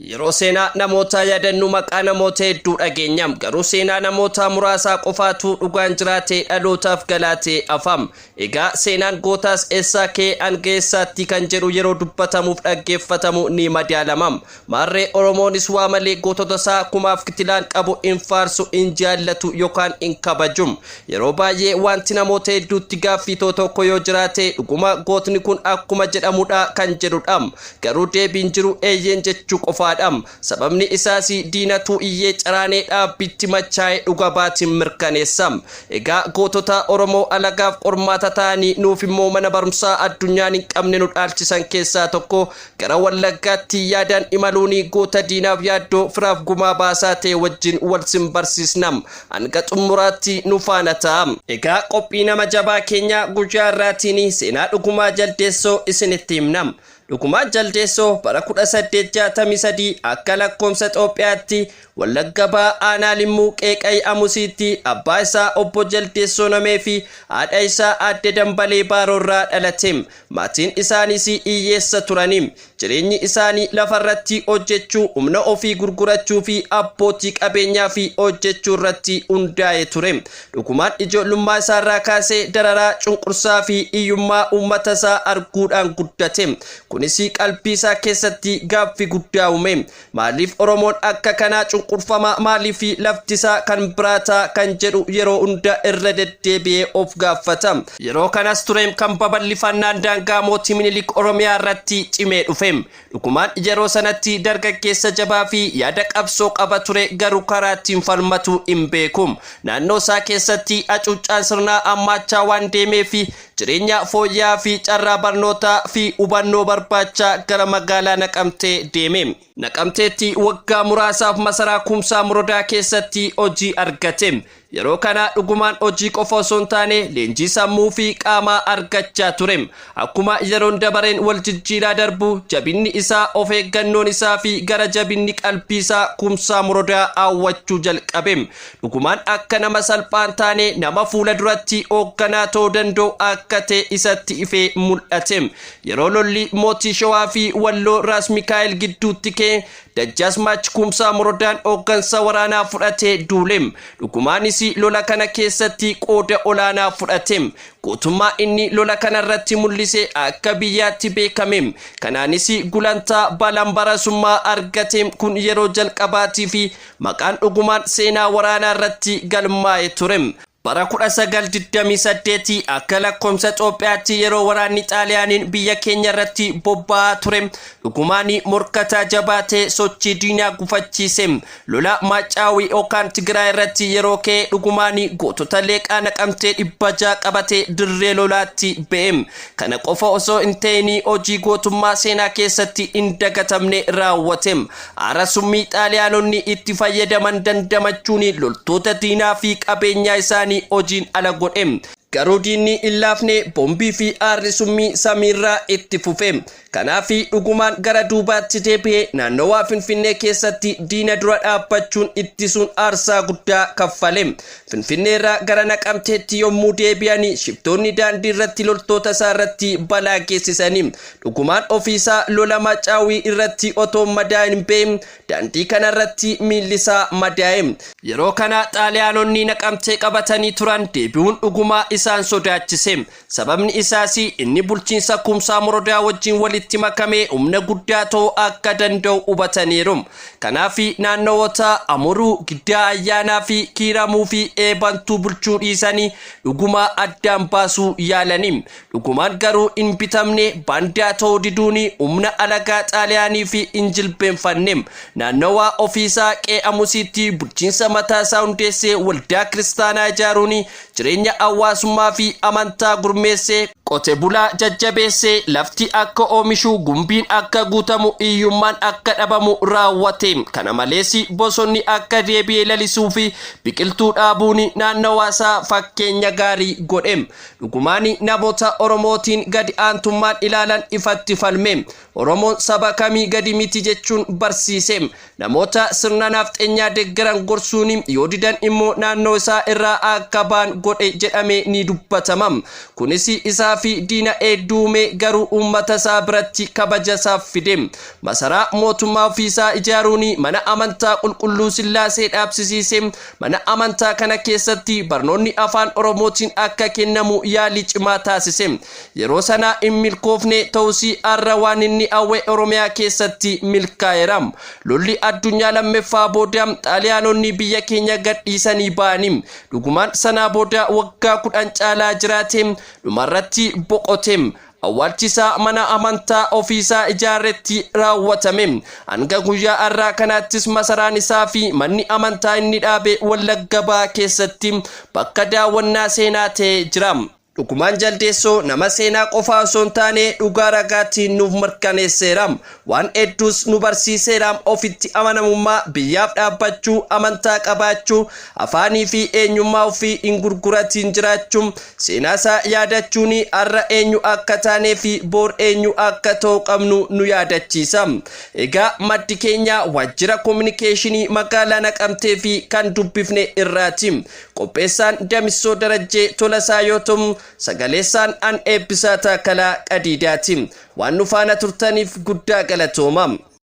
Yeroo seenaa namoota yaadannu maqaa namoota hedduu dhageenyam garuu seenaa namoota muraasaa qofaatu dhugaan jiraate dhalootaaf galaate afam. Egaa seenaan gootaas eessaa kee angeessaatti kan jedhu yeroo dubbatamuuf dhaggeeffatamu ni madaalamam. Maarree Oromoonis waa malee gootota isaa kumaaf kitilaan qabu in faarsu in jaallatu yookaan in kabajum. Yeroo baay'ee wanti namoota hedduutti gaaffii tokko yoo jiraate dhuguma gootni kun akkuma jedhamudha kan jedhudham. Garuu deebiin jiru eeyyeen jechuu qofa. Sababni isaasi diinatu iyyee caraanee dhaabbitti machaa'ee dhuga baatiin mirkaneessam. Egaa gootota Oromoo alagaaf qormaata ta'anii nuuf immoo mana barumsaa addunyaan hin qabne nu dhaalchisan keessaa tokko gara Wallaggaatti yaadaan imaluuni goota diinaaf yaaddoo firaaf gumaa baasaa ta'e wajjin wal simbarsiisnam. Hanga xumuraatti nu faana ta'am. Egaa qophii nama jabaa keenya guyyaa irraatiin seenaa dhugumaa jaldeessoo isinitti himnam. Dhugumaa jaldeessoo bara 1863 akka lakkoomsa Itoophiyaatti Wallagga Ba'aa aanaa Limmuu Qeeqay Amusiitti abbaa isaa obbo Jaldeessoo Namee fi haadha isaa Aadde Dambalee Baaroorraa dhalatem. Maatiin isaaniis hiyyeessa turanim. Jireenyi isaanii lafarratti hojjechuu, humna ofii gurgurachuu fi abbootii qabeenyaa fi hojjechuu irratti hundaa'e ture. Dhugumaan ijoollummaa isaarraa kaasee dararaa cunqursaa fi hiyyummaa uummata isaa arguudhaan guddate. Kunis qalbii isaa keessatti gaaffii guddaa uume. Maaliif Oromoon akka kanaa cunqurfama, maaliif lafti isaa kan biraataa kan jedhu yeroo hunda irra deddeebi'ee of gaafata. Yeroo kanas ture kan babal'ifannaan daangaa mootii Minilik Oromiyaa irratti cimee dhufe. Dhugumaan yeroo sanatti dargaggeessa jabaa fi yaada qabsoo qaba ture garuu karaattiin falmatu hin beeku. Naannoo isaa keessatti hacuuccaan sirnaa ammaachaa waan deemeef jireenya fooyya'aa fi carraa barnootaa fi hubannoo barbaacha gara magaalaa Naqamtee deeme. Naqamteetti waggaa muraasaaf masaraa Kumsaa Morodaa keessatti hojii argate. Yeroo kana dhugumaan hojii qofa osoo hin taane leenjii sammuu fi qaamaa argachaa ture. Akkuma yeroon dabareen wal jijjiiraa darbu jabinni isaa, of eeggannoon isaa fi gara jabinni qalbii isaa Kumsaa Morodaa hawwachuu jalqabe. Dhugumaan akka nama salphaan taane nama fuula duratti hoogganaa ta'uu danda'u akka ta'e isatti ifee mul'ate. Yeroo lolli mootii Shawaa fi Walloo Raas Mikaa'el gidduutti ka'e Dajjaasmaach Kumsaa Morodaan hooggansa waraanaa fudhatee duule. Dhugumaanis lola kana keessatti qooda olaanaa fudhate. Gootummaa inni lola kana irratti mul'ise akka biyyaatti beekame. Kanaanis gulantaa balambarasummaa argate. Kun yeroo jalqabaatii fi maqaan dhugumaan seenaa waraanaa irratti galmaa'e ture. Bara 1928 akka lakkoomsa Itoophiyaatti yeroo waraanni Xaaliyaaniin biyya keenya irratti bobba'aa ture. Dhugumaan morkataa jabaatee sochii diinaa gufachiise. Lola Maaccaawii yookaan Tigraay irratti yeroo ka'e dhugumaan gootota leeqaa Naqamtee 600 qabatee dirree lolaatti ba'e. Kana qofa osoo hin ta'in hojii gootummaa seenaa keessatti hin dagatamne raawwate. Aara summii Xaaliyaanonni itti fayyadaman dandamachuun loltoota diinaa fi qabeenyaa isaanii hojiin ala godhe. Garuu diinni hin laafne bombii fi aarri summii samiirraa itti fufe. Kanaafi dhugumaan gara duubaatti deebi'ee naannawaa Finfinnee keessatti diina dura dhaabbachuun ittisuun aarsaa guddaa kaffale. Finfinneerraa gara Naqamteetti yommuu deebi'anii shiftoonni daandii irratti loltoota isaa irratti balaa geessisanii. Dhugumaan ofiisaa lola Maaccaawii irratti otoo madaa'in hin beekne daandii kana irratti miilli isaa madaa'e. Yeroo kana Xaaliyaanonni Naqamtee qabatanii turan deebi'uun dhugumaa isaan sodaachise. Sababni isaas inni bulchiinsa Kumsaa Morodaa wajjin walitti makamee humna guddaa ta'uu akka danda'u hubataniiru. Kanaaf naannawoota Amuruu, Giddaa Ayyaanaa fi Kiiramuu fi Eebantuu bulchuu dhiisanii dhugumaa addaan baasuu yaalanii. Dhugumaan garuu hin bitamne baandaa ta'uu diduun humna alagaa Xaaliyaanii fi hin jilbeenfanne. Naannawaa ofiisaa Qeeqay Amusiitti bulchiinsa mataa isaa hundeessee waldaa kiristaanaa ijaaruun jireenya hawaasummaa fi amantaa gurmeessee qote bulaa jajjabeessee lafti akka oomishu, gumbiin akka guutamu, hiyyummaan akka dhabamu raawwate. Kana malees bosonni akka deebi'ee lalisuu fi biqiltuu dhaabuun naannawaasaa fakkeenya gaarii godhe. Dhugumaan namoota Oromootiin gadi aantummaan ilaalan ifatti falme. Oromoon saba kamii gadi miti jechuun barsiise. Namoota sirna nafxeenyaa deeggaran gorsuun yoo didan immoo naannoo isaa irraa akka ba'an godhe jedhame ni dubbatama. Kunis isaa fi diina duume garuu uummata isaa biratti kabaja isaaf fide. Masaraa mootummaa ofiisaa ijaaruun mana amantaa qulqulluu Sillaasee dhaabsisiise. Mana amantaa kana keessatti barnoonni afaan Oromootiin akka kennamu yaalii cimaa taasise. Yeroo sana hin milkoofne ta'usii arra waan inni awwee Oromiyaa keessatti milkaa'eera. Lolli addunyaa lammaffaa booda xaaliyaanonni biyya keenya gadhiisanii ba'anii dhugumaan sana booda waggaa 10 caalaa jiraate dhumarratti boqote. Awwaalchisa mana amantaa ofiisaa ijaaretti raawwatame. Hanga guyyaa har'aa kanaattis masaraan isaa fi manni amantaa inni dhaabe Wallagga Bahaa keessatti bakka daawwannaa seenaa ta'ee jira. Dhugumaan jaldeessoo nama seenaa qofaa osoo hin taane dhugaa ragaatiin nuuf mirkaneesseera. Waan hedduus nu barsiiseera. Ofitti amanamummaa, biyyaaf dhaabbachuu, amantaa qabaachuu, afaanii fi eenyummaa ofii hin gurguratiin jiraachuu, seenaa isaa yaadachuun har'a eenyu akka taanee fi boor eenyu akka ta'u qabnu nu yaadachiisa. Egaa maddi keenya waajjira kominikeeshinii magaalaa Naqamtee fi kan dubbifne irraati. Qopheessaan Damissoo Darajjee Tolasaa yoo ta'u sagaleessaan an eebbisaa Taakalaa Qadiidaati. Waan nu faana turtaniif guddaa galatooma.